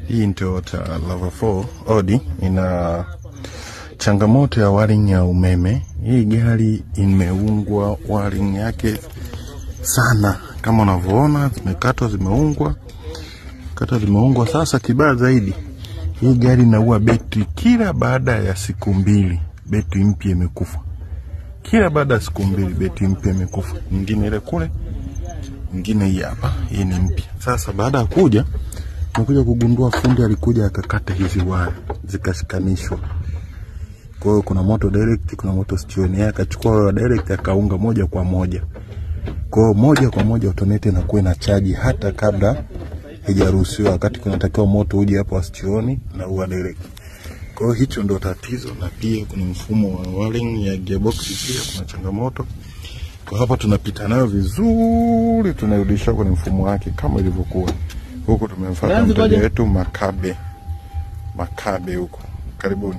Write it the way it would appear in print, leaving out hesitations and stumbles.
Hii ni Toyota RAV4 Audi, ina changamoto ya wiring ya umeme. Hii gari imeungwa wiring yake sana, kama unavyoona zimekatwa, zimeungwa. Sasa kibaya zaidi, hii gari inaua betri kila baada ya siku 2. Betri mpya imekufa. Kila baada ya siku 2 betri mpya imekufa. Nyingine ile kule, nyingine hii hapa, hii ni mpya. Sasa baada ya kuja kugundua, fundi alikuja akakata hizi waya zikashikanishwa. Kwa hiyo kuna moto direct, kuna moto stioni, akachukua waya direct akaunga moja kwa moja. Kwa hiyo moja kwa moja autonete na kuwa na charge hata kabla haijaruhusiwa, wakati kunatakiwa moto uje hapo stioni na waya direct. Kwa hiyo hicho ndio tatizo, na pia kuna mfumo wa wiring ya gearbox pia kuna changamoto. Kwa hapa tunapita nayo vizuri, tunarudisha kwenye mfumo wake kama ilivyokuwa. Huko tumemfuata mteja wetu Makabe huko. Karibuni.